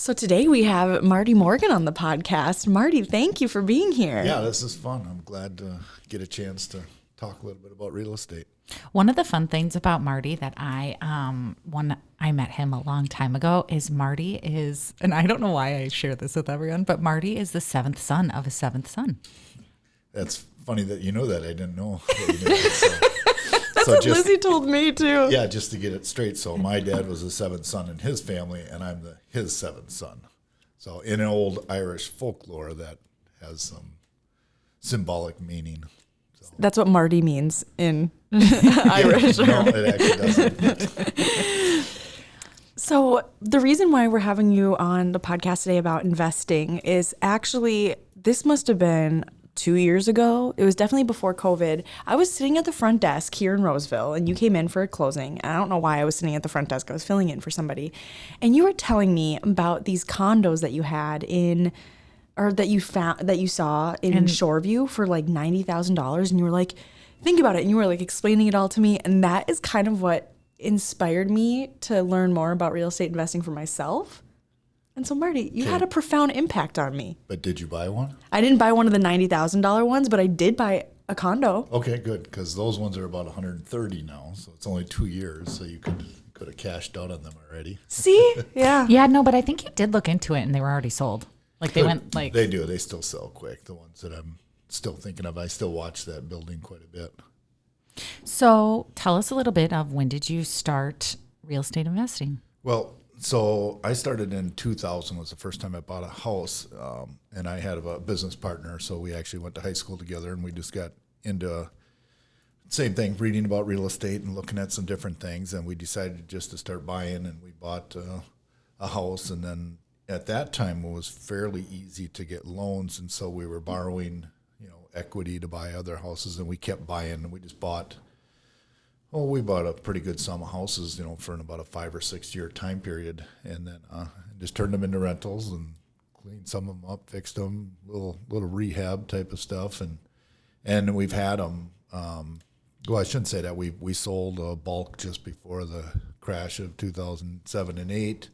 So today we have Marty Morgan on the podcast. Marty, thank you for being here. Yeah, this is fun. I'm glad to get a chance to talk a little bit about real estate. One of the fun things about Marty that when I met him a long time ago is Marty is, and I don't know why I share this with everyone, but Marty is the seventh son of a seventh son. That's funny that you know that. I didn't know that you knew that. That's what Lizzie told me too. Yeah, just to get it straight. So my dad was the seventh son in his family, and I'm his seventh son. So in an old Irish folklore, that has some symbolic meaning. So. That's what Marty means in Irish. No, it actually doesn't. So the reason why we're having you on the podcast today about investing is actually, this must have been 2 years ago. It was definitely before COVID. I was sitting at the front desk here in Roseville, and you came in for a closing. I don't know why I was sitting at the front desk. I was filling in for somebody. And you were telling me about these condos that you had that you saw in Shoreview for like $90,000. And you were like, think about it. And you were like explaining it all to me. And that is kind of what inspired me to learn more about real estate investing for myself. And so, Marty, you had a profound impact on me. But did you buy one? I didn't buy one of the $90,000 ones, but I did buy a condo. Okay, good, because those ones are about $130 now, so it's only 2 years, so you could have cashed out on them already. See? Yeah. Yeah, no, but I think you did look into it and they were already sold. Like they went like... They do. They still sell quick. The ones that I'm still thinking of, I still watch that building quite a bit. So tell us a little bit of when did you start real estate investing? Well, so I started in 2000 was the first time I bought a house, and I had a business partner, so we actually went to high school together, and we just got into same thing, reading about real estate and looking at some different things, and we decided just to start buying, and we bought a house, and then at that time it was fairly easy to get loans, and so we were borrowing, equity to buy other houses, and we kept buying, and we just bought. Well, we bought a pretty good sum of houses, for about a 5 or 6 year time period, and then just turned them into rentals and cleaned some of them up, fixed them, little rehab type of stuff, and we've had them. Well, I shouldn't say that we sold a bulk just before the crash of 2007 and 8,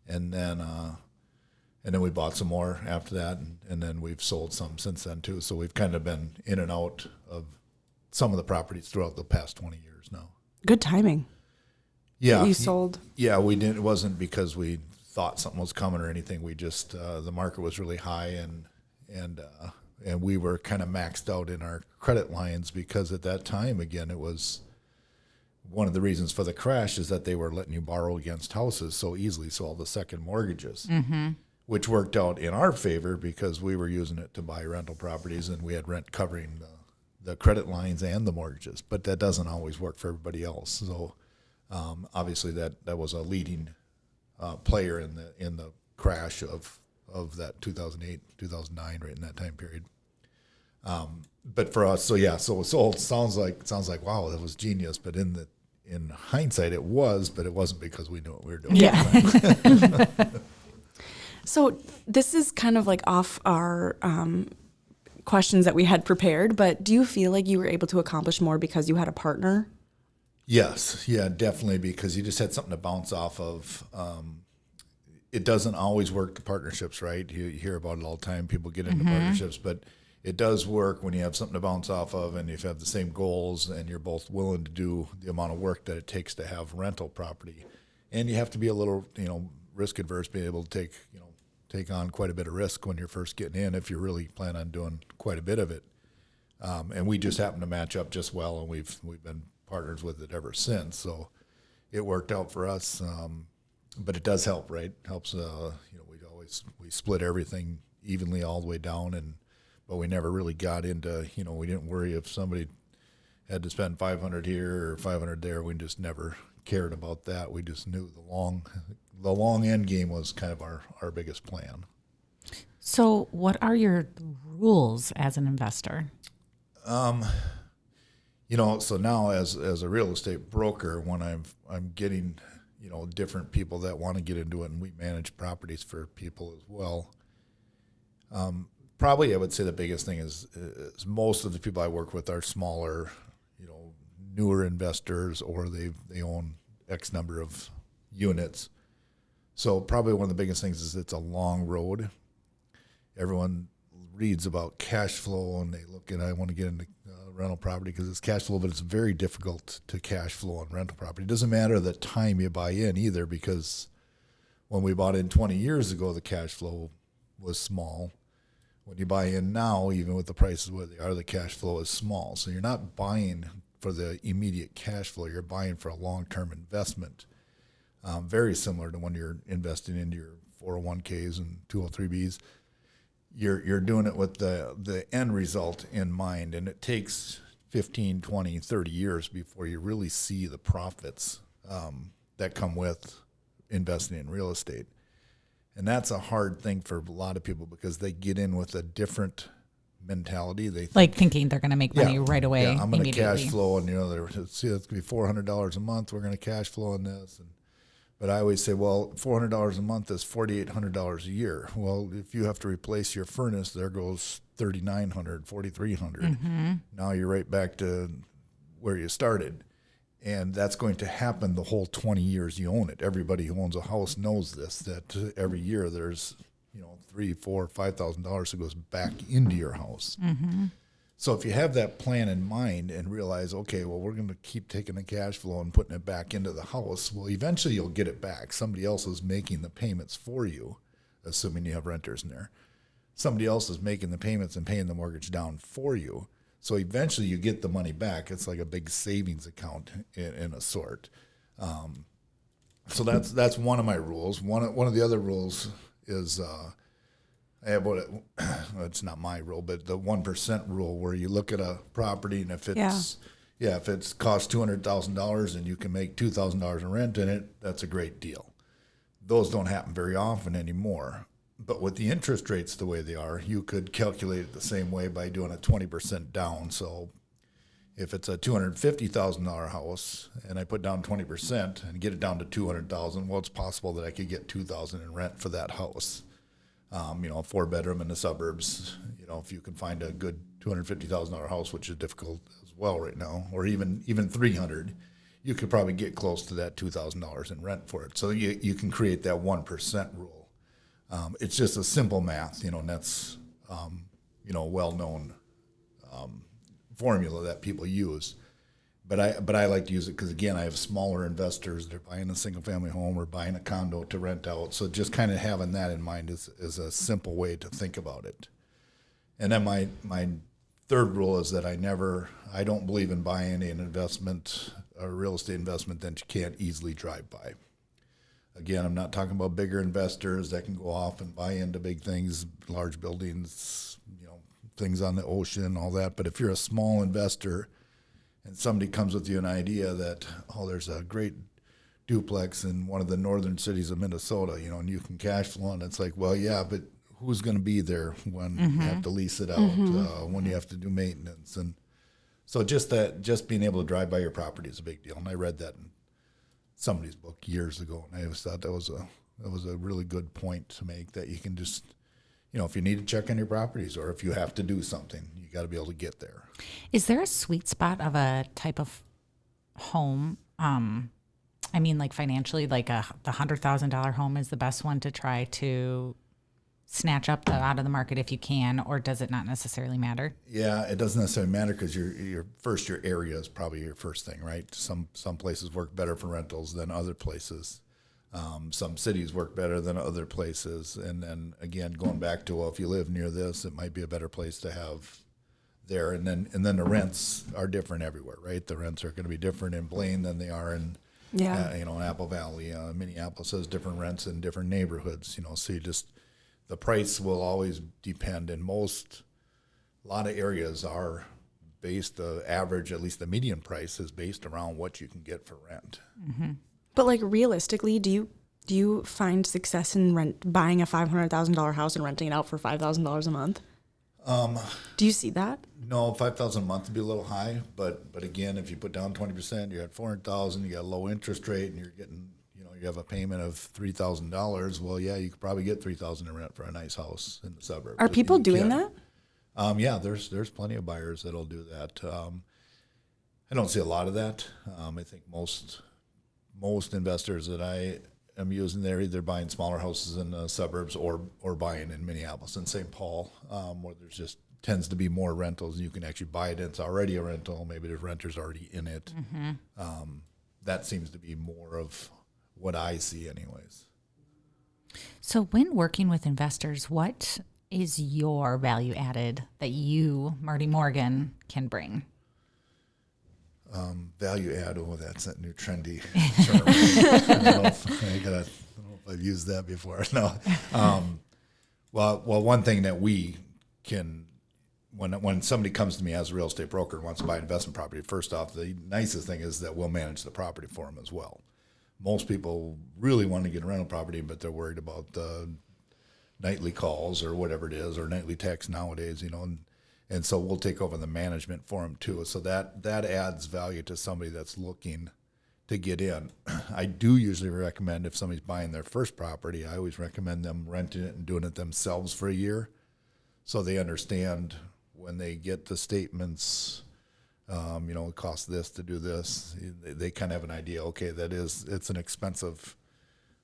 and then we bought some more after that, and then we've sold some since then too. So we've kind of been in and out of some of the properties throughout the past 20 years now. Good timing. Yeah. You sold. Yeah, we didn't. It wasn't because we thought something was coming or anything. We just, the market was really high, and we were kind of maxed out in our credit lines because at that time, again, it was one of the reasons for the crash is that they were letting you borrow against houses so easily, so all the second mortgages, which worked out in our favor because we were using it to buy rental properties, and we had rent covering the credit lines and the mortgages, but that doesn't always work for everybody else. So obviously that was a leading player in the crash of that 2008, 2009, right in that time period. But for us, so it sold. Sounds like wow, that was genius. But in hindsight, it was, but it wasn't because we knew what we were doing. Yeah. So this is kind of like off our questions that we had prepared, but do you feel like you were able to accomplish more because you had a partner? Yes. Yeah, definitely, because you just had something to bounce off of. It doesn't always work, the partnerships, right? You hear about it all the time. People get into partnerships, but it does work when you have something to bounce off of and if you have the same goals and you're both willing to do the amount of work that it takes to have rental property. And you have to be a little, risk adverse, be able to take on quite a bit of risk when you're first getting in if you really plan on doing quite a bit of it. And we just happen to match up just well, and we've been partners with it ever since. So it worked out for us. But it does help, right? Helps. We split everything evenly all the way down, but we never really got into. We didn't worry if somebody had to spend $500 here or $500 there. We just never cared about that. We just knew the long end game was kind of our biggest plan. So what are your rules as an investor? So now as a real estate broker, when I'm getting, different people that want to get into it, and we manage properties for people as well. Probably I would say the biggest thing is most of the people I work with are smaller, newer investors, or they own X number of units. So probably one of the biggest things is it's a long road. Everyone reads about cash flow and they look at, I want to get into rental property because it's cash flow, but it's very difficult to cash flow on rental property. It doesn't matter the time you buy in either, because when we bought in 20 years ago, the cash flow was small. When you buy in now, even with the prices where they are, the cash flow is small. So you're not buying for the immediate cash flow. You're buying for a long-term investment. Very similar to when you're investing into your 401ks and 203bs. You're doing it with the end result in mind, and it takes 15, 20, 30 years before you really see the profits that come with investing in real estate. And that's a hard thing for a lot of people because they get in with a different mentality. They think, thinking they're going to make money right away. Yeah, I'm going to immediately. cash flow, and it's going to be $400 a month. We're going to cash flow on this, but I always say, well, $400 a month is $4,800 a year. Well, if you have to replace your furnace, there goes $3,900, $4,300. Now you're right back to where you started. And that's going to happen the whole 20 years you own it. Everybody who owns a house knows this, that every year there's, $3,000, $4,000, $5,000 that goes back into your house. So if you have that plan in mind and realize, okay, well, we're going to keep taking the cash flow and putting it back into the house, well, eventually you'll get it back. Somebody else is making the payments for you, assuming you have renters in there. Somebody else is making the payments and paying the mortgage down for you. So eventually you get the money back. It's like a big savings account in a sort. So that's one of my rules. One of the other rules is I have it's not my rule, but the 1% rule, where you look at a property and if it's costs $200,000 and you can make $2,000 in rent in it, that's a great deal. Those don't happen very often anymore. But with the interest rates the way they are, you could calculate it the same way by doing a 20% down. So if it's a $250,000 house and I put down 20% and get it down to $200,000, well, it's possible that I could get $2,000 in rent for that house. A 4-bedroom in the suburbs. If you can find a good $250,000 house, which is difficult as well right now, or even $300,000, you could probably get close to that $2,000 in rent for it. So you can create that 1% rule. It's just a simple math, and that's a well-known formula that people use. But I like to use it because, again, I have smaller investors. They're buying a single-family home or buying a condo to rent out. So just kind of having that in mind is a simple way to think about it. And then my third rule is that I don't believe in buying an investment, a real estate investment, that you can't easily drive by. Again, I'm not talking about bigger investors that can go off and buy into big things, large buildings, things on the ocean, all that. But if you're a small investor and somebody comes with you an idea that, there's a great duplex in one of the northern cities of Minnesota, and you can cash flow, and it's like, well, yeah, but who's going to be there when you have to lease it out, when you have to do maintenance? And so just being able to drive by your property is a big deal. And I read that in somebody's book years ago, and I always thought that was a really good point to make, that you can just, if you need to check on your properties or if you have to do something, you got to be able to get there. Is there a sweet spot of a type of home? Like financially, like the $100,000 home is the best one to try to snatch up out of the market if you can, or does it not necessarily matter? Yeah, it doesn't necessarily matter because your area is probably your first thing, right? Some places work better for rentals than other places. Some cities work better than other places. And then again, going back to, well, if you live near this, it might be a better place to have there. And then the rents are different everywhere, right? The rents are going to be different in Blaine than they are in Apple Valley. Minneapolis has different rents in different neighborhoods, so the price will always depend. In a lot of areas are based, the average, at least the median price is based around what you can get for rent. Mm-hmm. But realistically, do you find success in buying a $500,000 house and renting it out for $5,000 a month? Do you see that? No, $5,000 a month would be a little high, but again, if you put down 20%, you're at $400,000. You got a low interest rate, and you're getting, you have a payment of $3,000. Well, yeah, you could probably get $3,000 in rent for a nice house in the suburbs. Are people doing that? Yeah, there's plenty of buyers that'll do that. I don't see a lot of that. I think most investors that I am using, they're either buying smaller houses in the suburbs or buying in Minneapolis and St. Paul, where there's just tends to be more rentals. You can actually buy it. It's already a rental. Maybe there's renters already in it. That seems to be more of what I see anyways. So when working with investors, what is your value added that you, Marty Morgan, can bring? Value add, that's that new trendy term. I don't know if I've used that before. No. Well, one thing that we can, when somebody comes to me as a real estate broker and wants to buy an investment property, first off, the nicest thing is that we'll manage the property for them as well. Most people really want to get a rental property, but they're worried about the nightly calls or whatever it is, or nightly texts nowadays, and so we'll take over the management for them too. So that adds value to somebody that's looking to get in. I do usually recommend, if somebody's buying their first property, I always recommend them renting it and doing it themselves for a year, so they understand when they get the statements, it costs this to do this. They kind of have an idea. Okay, it's an expensive,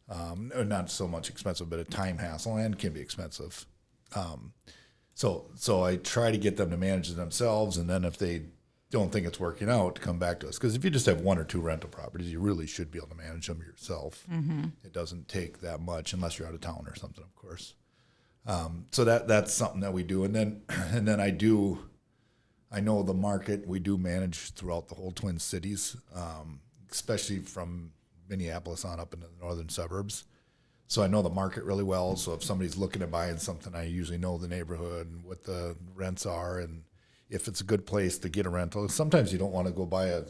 not so much expensive, but a time hassle, and can be expensive. So I try to get them to manage it themselves, and then if they don't think it's working out, to come back to us. Because if you just have one or two rental properties, you really should be able to manage them yourself. It doesn't take that much unless you're out of town or something, of course. So that's something that we do, and then I know the market. We do manage throughout the whole Twin Cities, especially from Minneapolis on up into the northern suburbs. So I know the market really well. So if somebody's looking at buying something, I usually know the neighborhood and what the rents are, and if it's a good place to get a rental. Sometimes you don't want to go buy a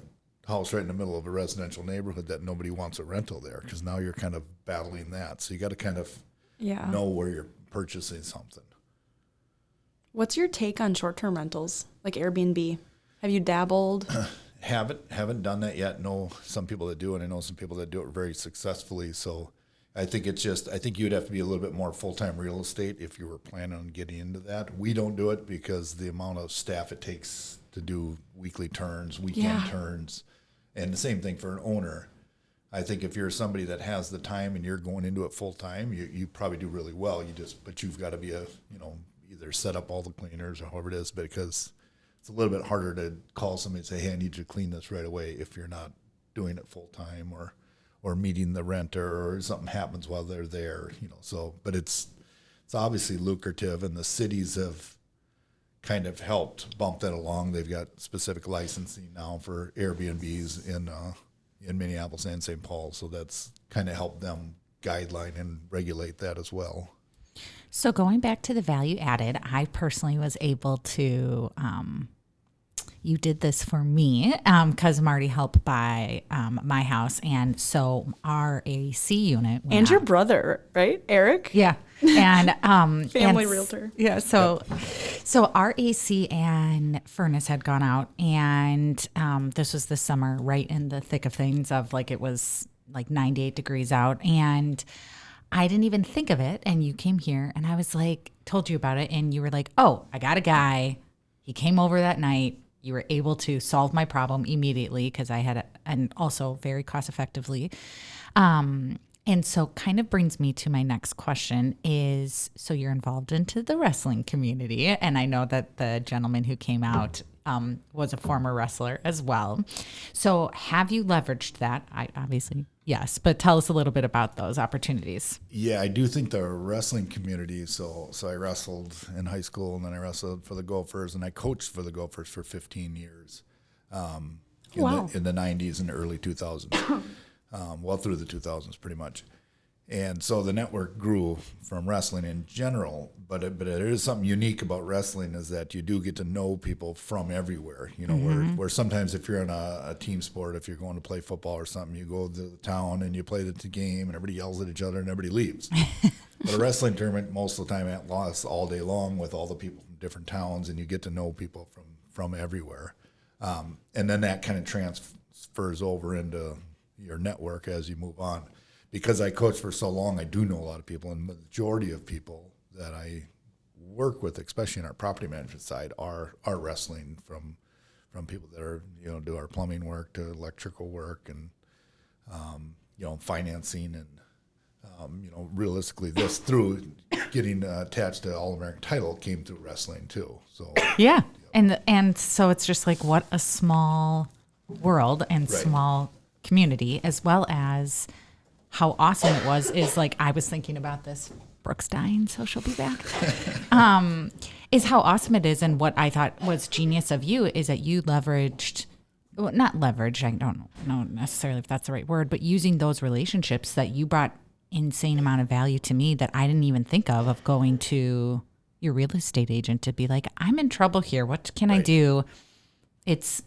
house right in the middle of a residential neighborhood that nobody wants a rental there, because now you're kind of battling that. So you got to kind of know where you're purchasing something. What's your take on short-term rentals, like Airbnb? Have you dabbled? Haven't done that yet. Know some people that do, and I know some people that do it very successfully. So I think I think you'd have to be a little bit more full-time real estate if you were planning on getting into that. We don't do it because the amount of staff it takes to do weekly turns, weekend turns, and the same thing for an owner. I think if you're somebody that has the time and you're going into it full-time, you probably do really well. But you've got to be either set up all the cleaners or however it is, because it's a little bit harder to call somebody and say, hey, I need you to clean this right away, if you're not doing it full-time or meeting the renter, or something happens while they're there, So, but it's obviously lucrative, and the cities have kind of helped bump that along. They've got specific licensing now for Airbnbs in Minneapolis and St. Paul, so that's kind of helped them guideline and regulate that as well. So going back to the value added, I personally was able to, you did this for me because Marty helped buy my house. And so our AC unit went And your out. brother, right? Eric? Yeah. And Family realtor. Yeah. So our AC and furnace had gone out, and this was the summer, right in the thick of things, of it was 98 degrees out. And I didn't even think of it. And you came here, and I was told you about it. And you were like, oh, I got a guy. He came over that night. You were able to solve my problem immediately, because I had and also very cost effectively. And so kind of brings me to my next question is, so you're involved into the wrestling community. And I know that the gentleman who came out was a former wrestler as well. So have you leveraged that? Obviously, yes. But tell us a little bit about those opportunities. Yeah, I do think the wrestling community, so I wrestled in high school, and then I wrestled for the Gophers, and I coached for the Gophers for 15 years in the 90s and early 2000s. Well, through the 2000s, pretty much. And so the network grew from wrestling in general, but it is something unique about wrestling, is that you do get to know people from everywhere. Where sometimes if you're in a team sport, if you're going to play football or something, you go to the town and you play the game, and everybody yells at each other and everybody leaves. But a wrestling tournament, most of the time, it lasts all day long with all the people from different towns, and you get to know people from everywhere. And then that kind of transfers over into your network as you move on. Because I coached for so long, I do know a lot of people, and the majority of people that I work with, especially in our property management side, are wrestling from people that are do our plumbing work to electrical work and financing realistically, this through getting attached to All American Title came through wrestling too. So yeah, and so it's just like what a small world and Right. small community, as well as how awesome it was. Is like I was thinking about this. Brooke's dying, so she'll be back. Is how awesome it is, and what I thought was genius of you is that you leveraged. Well, not leverage. I don't know necessarily if that's the right word, but using those relationships that you brought insane amount of value to me that I didn't even think of going to your real estate agent to be like, I'm in trouble here. What can I Right. do? It's,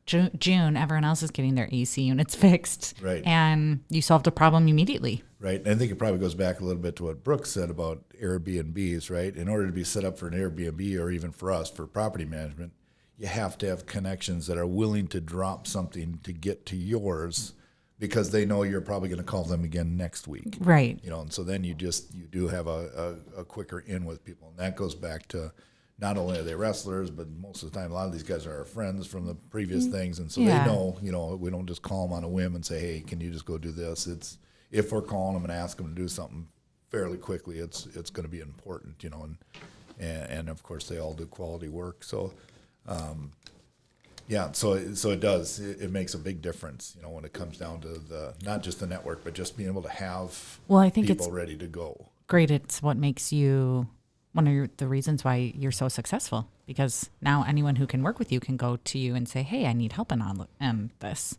June, everyone else is getting their AC units fixed. Right. And you solved a problem immediately. Right. And I think it probably goes back a little bit to what Brooke said about Airbnbs, right? In order to be set up for an Airbnb or even for us for property management, you have to have connections that are willing to drop something to get to yours because they know you're probably going to call them again next week. Right. And so then you do have a quicker in with people. And that goes back to not only are they wrestlers, but most of the time, a lot of these guys are our friends from the previous things. And so Yeah. they know, we don't just call them on a whim and say, hey, can you just go do this? It's if we're calling them and asking them to do something fairly quickly, it's going to be important, and of course they all do quality work. So, so it does. It makes a big difference, when it comes down to the not just the network, but just being able to have Well, I think people it's ready to go. great. It's what makes you one of the reasons why you're so successful, because now anyone who can work with you can go to you and say, hey, I need help in this.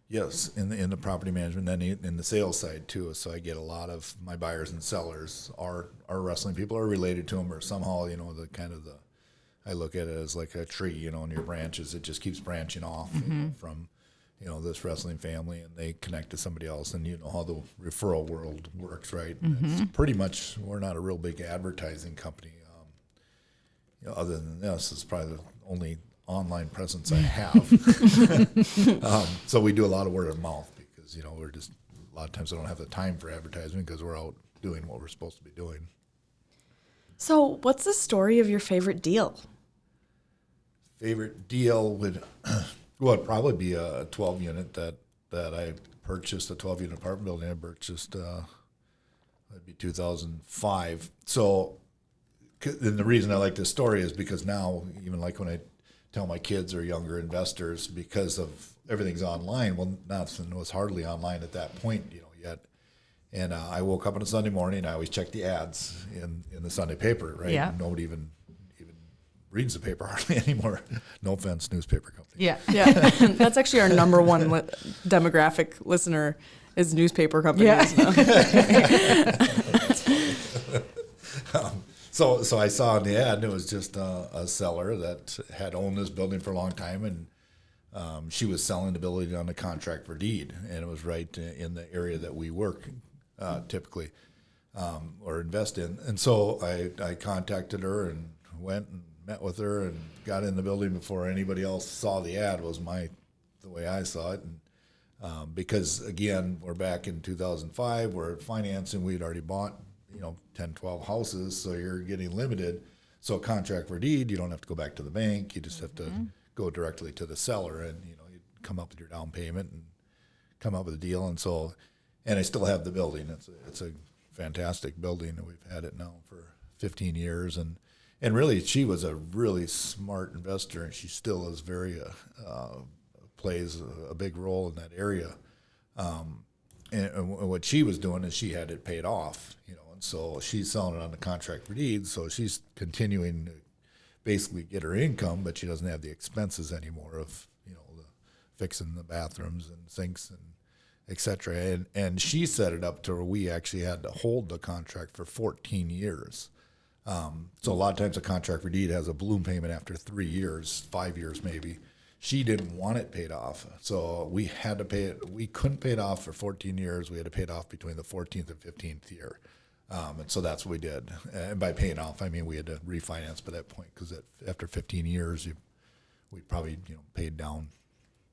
Yes, in the property management and in the sales side too. So I get a lot of my buyers and sellers are wrestling people are related to them or somehow, I look at it as like a tree, and your branches, it just keeps branching off from, this wrestling family, and they connect to somebody else, and you know how the referral world works, right? It's pretty much, we're not a real big advertising company. Other than this, it's probably the only online presence I have. So we do a lot of word of mouth because, we're just, a lot of times I don't have the time for advertising because we're out doing what we're supposed to be doing. So, what's the story of your favorite deal? Favorite deal would probably be a 12 unit that I purchased, a 12 unit apartment building I purchased, that'd be 2005. So, and the reason I like this story is because now, even like when I tell my kids or younger investors, because of everything's online, well, nothing was hardly online at that point, yet. And I woke up on a Sunday morning, I always check the ads in the Sunday paper, right? Yeah. Nobody even reads the paper hardly anymore. No offense, newspaper company. Yeah. Yeah, that's actually our number one demographic listener is newspaper companies. Yeah. So I saw in the ad, and it was just a seller that had owned this building for a long time, and she was selling the building on a contract for deed, and it was right in the area that we work typically or invest in. And so I contacted her and went and met with her and got in the building before anybody else saw the ad. Was the way I saw it, and because again, we're back in 2005, we're financing, we'd already bought 10, 12 houses, so you're getting limited. So a contract for deed, you don't have to go back to the bank. You just have to go directly to the seller, and you come up with your down payment and come up with a deal. And I still have the building. It's a fantastic building, and we've had it now for 15 years. And really, she was a really smart investor, and she still is plays a big role in that area. And what she was doing is she had it paid off, and so she's selling it on the contract for deeds. So she's continuing to basically get her income, but she doesn't have the expenses anymore of, the fixing the bathrooms and sinks and et cetera. And she set it up to where we actually had to hold the contract for 14 years. So a lot of times a contract for deed has a balloon payment after 3 years, 5 years maybe. She didn't want it paid off, so we had to pay it. We couldn't pay it off for 14 years. We had to pay it off between the 14th and 15th year, and so that's what we did. And by paying off, I mean we had to refinance by that point, because after 15 years, we probably paid down,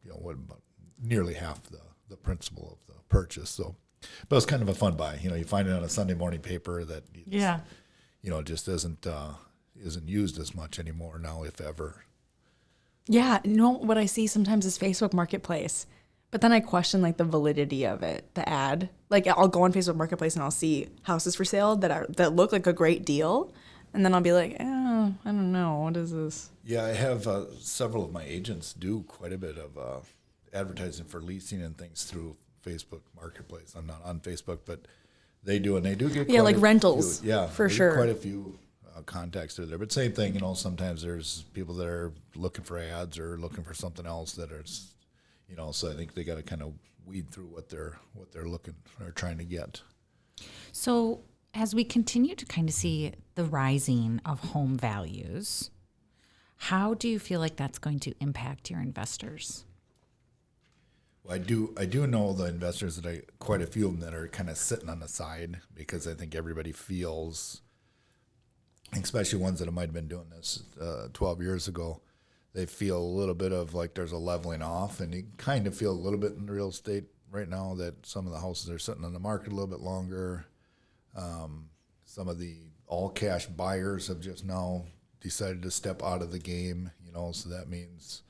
about nearly half the principal of the purchase. So, but it was kind of a fun buy. You find it on a Sunday morning paper that just isn't used as much anymore now, if ever. Yeah, what I see sometimes is Facebook Marketplace. But then I question like the validity of it, the ad. Like I'll go on Facebook Marketplace and I'll see houses for sale that look like a great deal, and then I'll be like, I don't know, what is this? Yeah, I have several of my agents do quite a bit of advertising for leasing and things through Facebook Marketplace. I'm not on Facebook, but they do, and they do get Yeah, quite like a rentals. few, yeah, for they get sure. quite a few contacts through there. But same thing, sometimes there's people that are looking for ads or looking for something else that are, so I think they got to kind of weed through what they're looking or trying to get. So as we continue to kind of see the rising of home values, how do you feel like that's going to impact your investors? Well, I do know the investors that quite a few of them that are kind of sitting on the side, because I think everybody feels, especially ones that might have been doing this 12 years ago, they feel a little bit of like there's a leveling off, and you kind of feel a little bit in real estate right now that some of the houses are sitting on the market a little bit longer. Some of the all cash buyers have just now decided to step out of the game, so that means,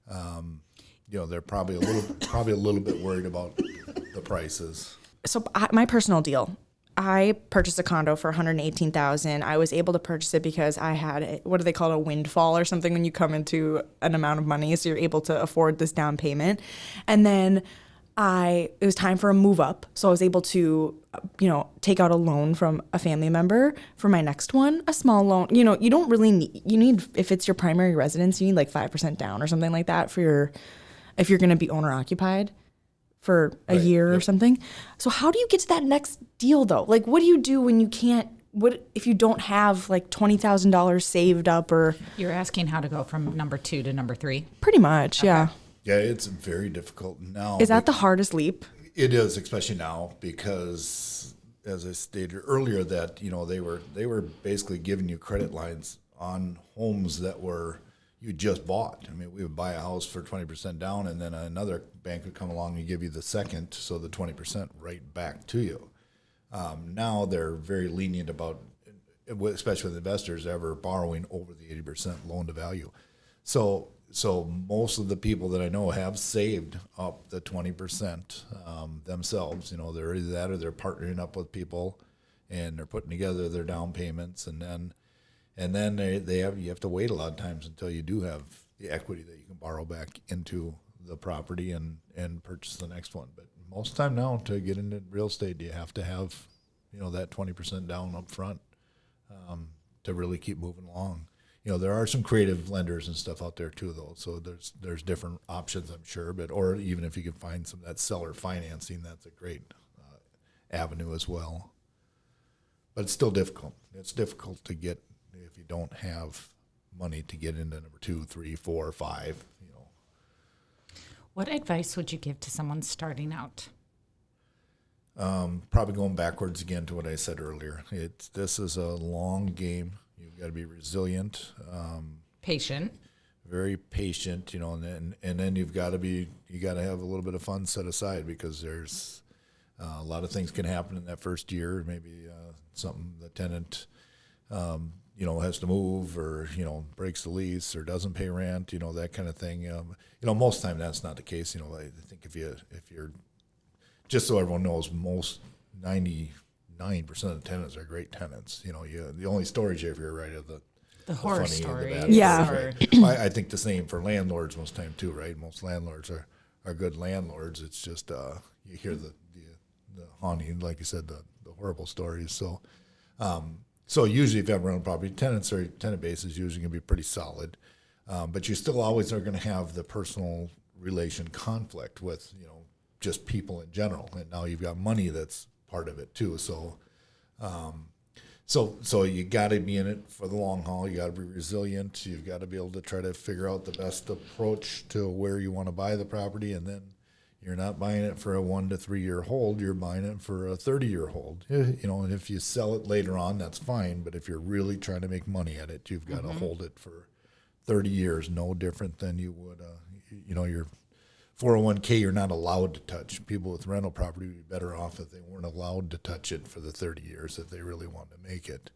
they're probably a little bit worried about the prices. So my personal deal, I purchased a condo for $118,000. I was able to purchase it because I had what do they call it, a windfall or something when you come into an amount of money, so you're able to afford this down payment. And then it was time for a move up, so I was able to take out a loan from a family member for my next one, a small loan. You don't really need, if it's your primary residence, you need like 5% down or something like that if you're going to be owner occupied for a year or something. So how do you get to that next deal though? Like, what do you do when you can't, what if you don't have like $20,000 saved up? Or You're asking how to go from number 2 to number 3? pretty much, okay. Yeah. Yeah, it's very difficult now. Is that the hardest leap? It is, especially now, because as I stated earlier, that they were basically giving you credit lines on homes that you just bought. I mean, we would buy a house for 20% down, and then another bank would come along and give you the second, so the 20% right back to you. Now they're very lenient about, especially with investors, ever borrowing over the 80% loan to value. So most of the people that I know have saved up the 20% themselves. They're either that or they're partnering up with people, and they're putting together their down payments, and then you have to wait a lot of times until you do have the equity that you can borrow back into the property and purchase the next one. But most of the time now, to get into real estate, you have to have that 20% down up front to really keep moving along. There are some creative lenders and stuff out there too, though. So there's different options, I'm sure. Or even if you can find some of that seller financing, that's a great avenue as well. But it's still difficult. It's difficult to get if you don't have money to get into number 2, 3, 4, 5. What advice would you give to someone starting out? Probably going backwards again to what I said earlier. This is a long game. You've got to be resilient, Patient. very patient, and then you got to have a little bit of fun set aside, because there's a lot of things can happen in that first year. Maybe something the tenant, has to move, or breaks the lease, or doesn't pay rent, that kind of thing. Most of the time that's not the case. I think if you're just so everyone knows, most 99% of the tenants are great tenants. The only stories you ever hear, right, are the horror funny stories. and the bad. Yeah. Right. I think the same for landlords most time too, right? Most landlords are good landlords. It's just you hear the haunting, like you said, the horrible stories. So usually if you have rental property, tenant base is usually going to be pretty solid, but you still always are going to have the personal relation conflict with just people in general, and now you've got money that's part of it too. So you got to be in it for the long haul. You got to be resilient. You've got to be able to try to figure out the best approach to where you want to buy the property, and then you're not buying it for a 1 to 3 year hold. You're buying it for a 30-year hold. And if you sell it later on, that's fine. But if you're really trying to make money at it, you've got to hold it for 30 years. No different than you would, your 401k. You're not allowed to touch. People with rental property would be better off if they weren't allowed to touch it for the 30 years if they really wanted to make it.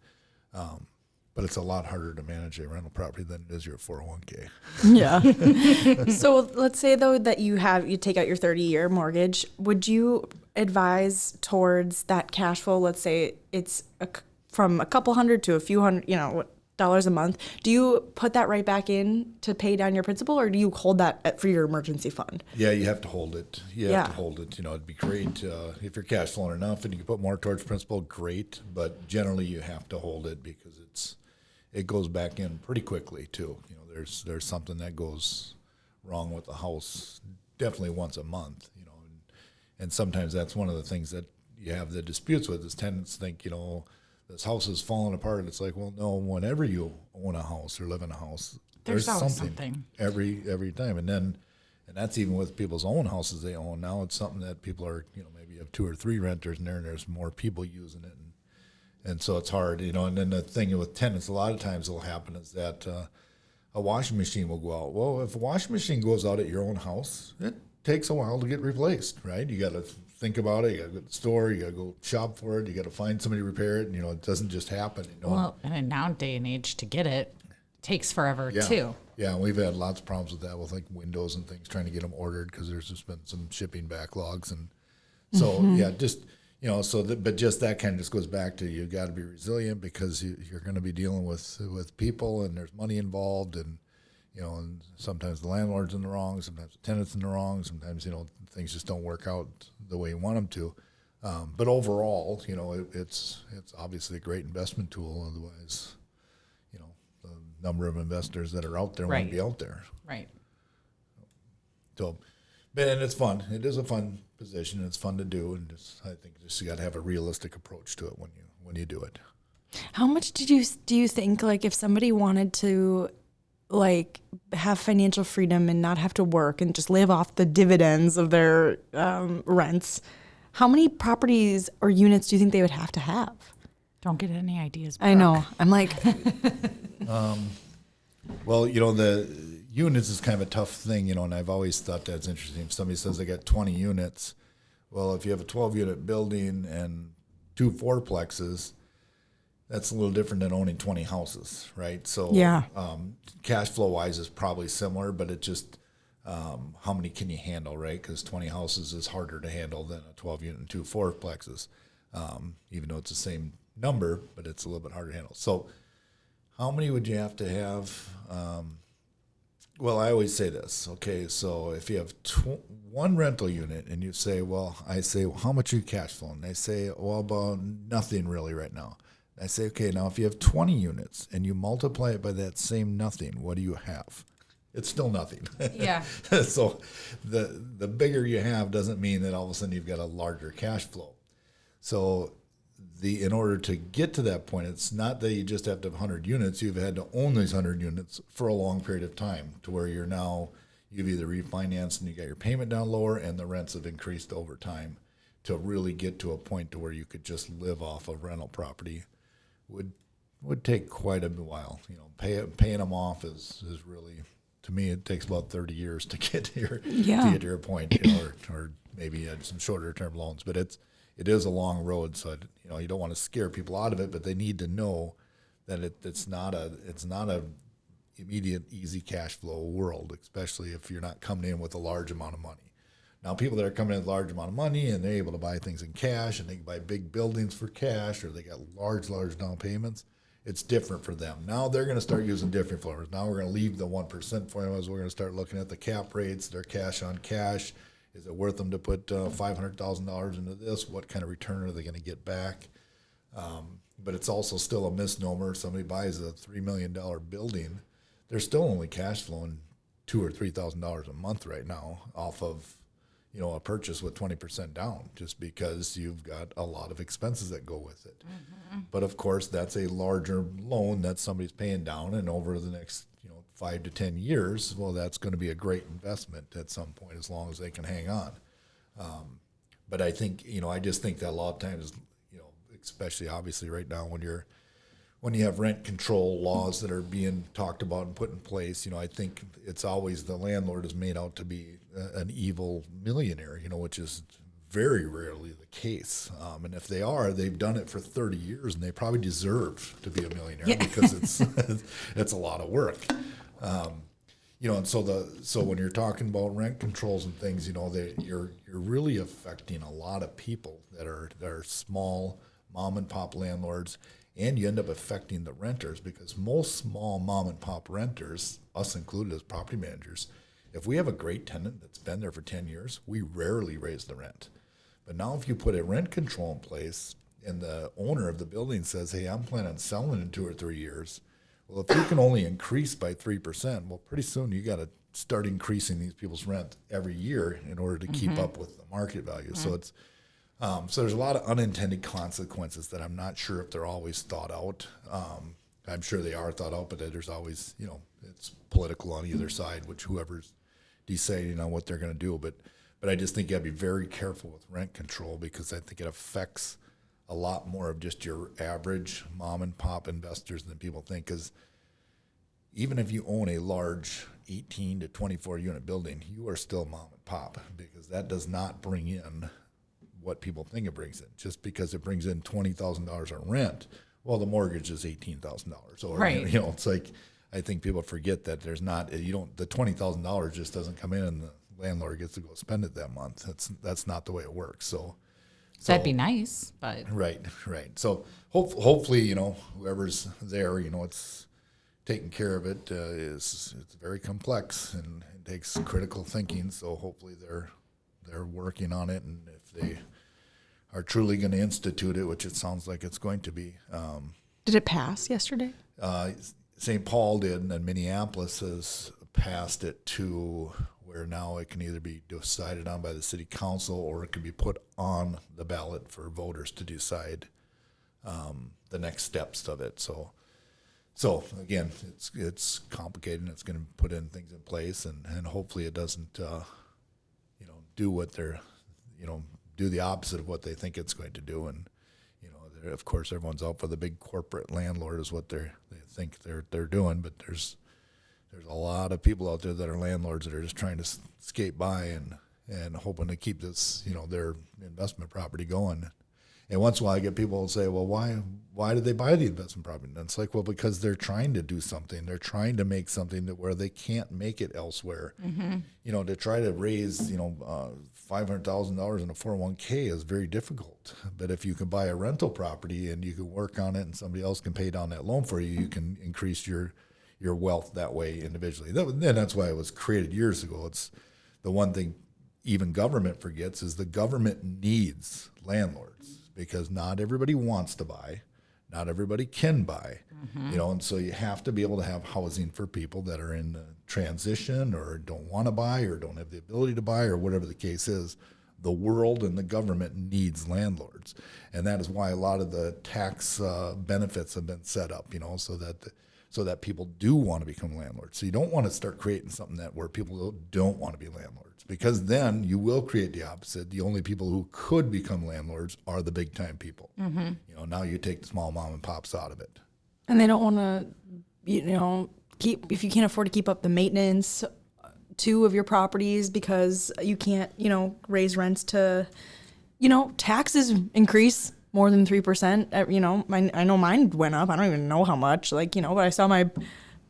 But it's a lot harder to manage a rental property than it is your 401k. Yeah. So let's say though that you take out your 30-year mortgage. Would you advise towards that cash flow? Let's say it's from a couple hundred to a few hundred, dollars a month. Do you put that right back in to pay down your principal, or do you hold that for your emergency fund? Yeah, you have to hold it. You have to hold it. It'd be great if you're cash flowing enough and you can put more towards principal, great. But generally, you have to hold it because it goes back in pretty quickly too. There's something that goes wrong with the house definitely once a month. And sometimes that's one of the things that you have the disputes with is tenants think this house is falling apart. It's like, well, no, whenever you own a house or live in a house, there's something every time. And that's even with people's own houses they own. Now it's something that people are, maybe you have 2 or 3 renters in there and there's more people using it. And so it's hard, and then the thing with tenants, a lot of times what'll happen is that a washing machine will go out. Well, if a washing machine goes out at your own house, it takes a while to get replaced, right? You got to think about it. You got to go to the store. You got to go shop for it. You got to find somebody to repair it. It doesn't just happen. Well, and now day and age to get it takes forever too. Yeah, we've had lots of problems with that with like windows and things, trying to get them ordered because there's just been some shipping backlogs. And so, but just that kind of just goes back to you got to be resilient because you're going to be dealing with people and there's money involved and, and sometimes the landlord's in the wrong, sometimes the tenant's in the wrong, sometimes, things just don't work out the way you want them to. But overall, it's obviously a great investment tool. Otherwise, the number of investors that are out there won't be out there. Right. So, and it's fun. It is a fun position. It's fun to do, and I think you got to have a realistic approach to it when you do it. How much do you think, like, if somebody wanted to, like, have financial freedom and not have to work and just live off the dividends of their rents, how many properties or units do you think they would have to have? Don't get any ideas, Brooke. I know. I'm like, well, the units is kind of a tough thing, and I've always thought that's interesting. If somebody says they got 20 units, well, if you have a 12-unit building and 2 fourplexes, that's a little different than owning 20 houses, right? So cash flow-wise is probably similar, but it just how many can you handle, right? Because 20 houses is harder to handle than a 12-unit and 2 fourplexes, even though it's the same number, but it's a little bit harder to handle. So how many would you have to have? Well, I always say this, okay, so if you have one rental unit and you say, I say, how much are you cash flowing? They say, about nothing really right now. I say, okay, now if you have 20 units and you multiply it by that same nothing, what do you have? It's still nothing. Yeah. So the bigger you have doesn't mean that all of a sudden you've got a larger cash flow. So in order to get to that point, it's not that you just have to have 100 units. You've had to own these 100 units for a long period of time to where you've either refinanced and you got your payment down lower and the rents have increased over time to really get to a point to where you could just live off of rental property would take quite a while. Paying them off is really, to me, it takes about 30 years to get to your point, or maybe some shorter term loans. But it is a long road, so you don't want to scare people out of it, but they need to know that it's not a immediate easy cash flow world, especially if you're not coming in with a large amount of money. Now, people that are coming in with a large amount of money and they're able to buy things in cash and they can buy big buildings for cash or they got large down payments, it's different for them. Now they're going to start using different formulas. Now we're going to leave the 1% formulas. We're going to start looking at the cap rates, their cash on cash. Is it worth them to put $500,000 into this? What kind of return are they going to get back? But it's also still a misnomer. Somebody buys a $3 million building, they're still only cash flowing $2,000 or $3,000 a month right now off of a purchase with 20% down, just because you've got a lot of expenses that go with it. Mm-hmm. But of course, that's a larger loan that somebody's paying down, and over the next 5 to 10 years, well, that's going to be a great investment at some point as long as they can hang on. But I think I just think that a lot of times, especially obviously right now when you have rent control laws that are being talked about and put in place, I think it's always the landlord is made out to be an evil millionaire, which is very rarely the case. And if they are, they've done it for 30 years, and they probably deserve to be a millionaire because it's a lot of work. And so when you're talking about rent controls and things, you're really affecting a lot of people that are small mom and pop landlords, and you end up affecting the renters, because most small mom and pop renters, us included as property managers, if we have a great tenant that's been there for 10 years, we rarely raise the rent. But now if you put a rent control in place and the owner of the building says, hey, I'm planning on selling in 2 or 3 years, well, if you can only increase by 3%, well, pretty soon you got to start increasing these people's rent every year in order to keep up with the market value. So it's so there's a lot of unintended consequences that I'm not sure if they're always thought out. I'm sure they are thought out, but there's always, it's political on either side, which whoever's deciding on what they're going to do. But I just think you got to be very careful with rent control, because I think it affects a lot more of just your average mom and pop investors than people think. Because even if you own a large 18 to 24 unit building, you are still mom and pop, because that does not bring in what people think it brings in. Just because it brings in $20,000 in rent, well, the mortgage is $18,000. Or right. It's like, I think people forget that there's not, the $20,000 just doesn't come in and the landlord gets to go spend it that month. That's not the way it works. So that'd be nice, but right. So hopefully, whoever's there, it's taking care of it. It's very complex and it takes critical thinking. So hopefully they're working on it, and if they are truly going to institute it, which it sounds like it's going to be. Did it pass yesterday? St. Paul did, and then Minneapolis has passed it to where now it can either be decided on by the city council, or it can be put on the ballot for voters to decide the next steps of it. So again, it's complicated, and it's going to put in things in place, and hopefully it doesn't do what they're do the opposite of what they think it's going to do. And of course, everyone's out for the big corporate landlord is what they think they're doing, but there's a lot of people out there that are landlords that are just trying to skate by and hoping to keep this their investment property going. And once in a while I get people who say, well, why did they buy the investment property? And it's like, well, because they're trying to do something. They're trying to make something that where they can't make it elsewhere. To try to raise $500,000 in a 401k is very difficult. But if you can buy a rental property and you can work on it and somebody else can pay down that loan for you, you can increase your wealth that way individually. That's why it was created years ago. It's the one thing even government forgets is the government needs landlords, because not everybody wants to buy, not everybody can buy, and so you have to be able to have housing for people that are in transition or don't want to buy or don't have the ability to buy or whatever the case is. The world and the government needs landlords, and that is why a lot of the tax benefits have been set up, so that people do want to become landlords. So you don't want to start creating something where people don't want to be landlords, because then you will create the opposite. The only people who could become landlords are the big time people. Now you take the small mom and pops out of it. And they don't want to, if you can't afford to keep up the maintenance too of your properties, because you can't, raise rents to, taxes increase more than 3%. I know mine went up. I don't even know how much, but I saw my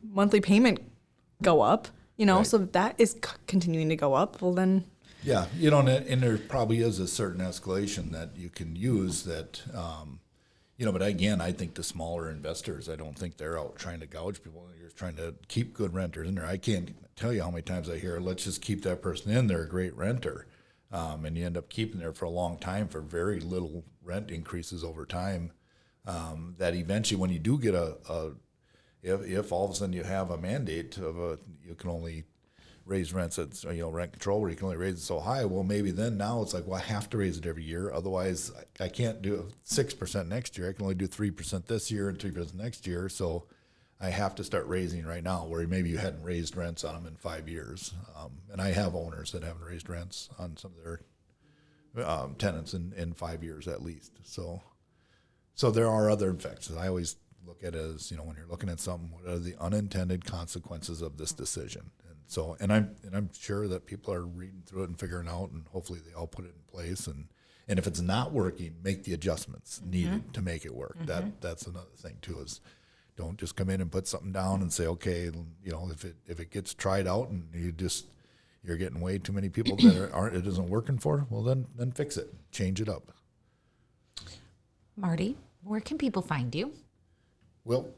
monthly payment go up, Right. So that is continuing to go up. Well, then. Yeah, and there probably is a certain escalation that you can use that, but again, I think the smaller investors, I don't think they're out trying to gouge people. You're trying to keep good renters in there. I can't tell you how many times I hear, let's just keep that person in. They're a great renter. And you end up keeping there for a long time for very little rent increases over time. That eventually, when you do get if all of a sudden you have a mandate of you can only raise rents at rent control where you can only raise it so high, well, maybe then now it's like, well, I have to raise it every year. Otherwise, I can't do 6% next year. I can only do 3% this year and 3% next year. So I have to start raising right now, where maybe you hadn't raised rents on them in 5 years. And I have owners that haven't raised rents on some of their tenants in 5 years at least. So there are other effects. I always look at it as, when you're looking at something, what are the unintended consequences of this decision? And I'm sure that people are reading through it and figuring out, and hopefully they all put it in place. And And if it's not working, make the adjustments needed to make it work. That's another thing too, is don't just come in and put something down and say, okay, if it gets tried out and you're getting way too many people that it isn't working for, well then fix it, change it up. Marty, where can people find you? Well,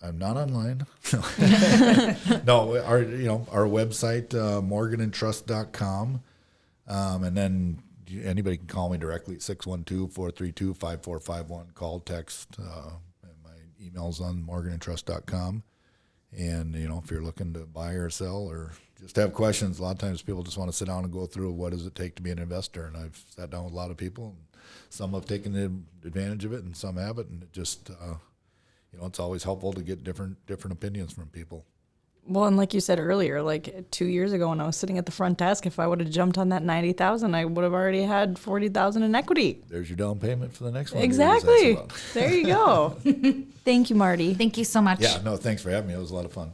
I'm not online. No, our website, morganandtrust.com. And then anybody can call me directly at 612-432-5451. Call, text. And my email's on morganandtrust.com. And, if you're looking to buy or sell or just have questions, a lot of times people just want to sit down and go through what does it take to be an investor. And I've sat down with a lot of people, and some have taken advantage of it and some haven't. And it just, it's always helpful to get different opinions from people. Well, and like you said earlier, like 2 years ago when I was sitting at the front desk, if I would have jumped on that $90,000, I would have already had $40,000 in equity. There's your down payment for the next one. Exactly. There you go. Thank you, Marty. Thank you so much. Yeah, no, thanks for having me. It was a lot of fun.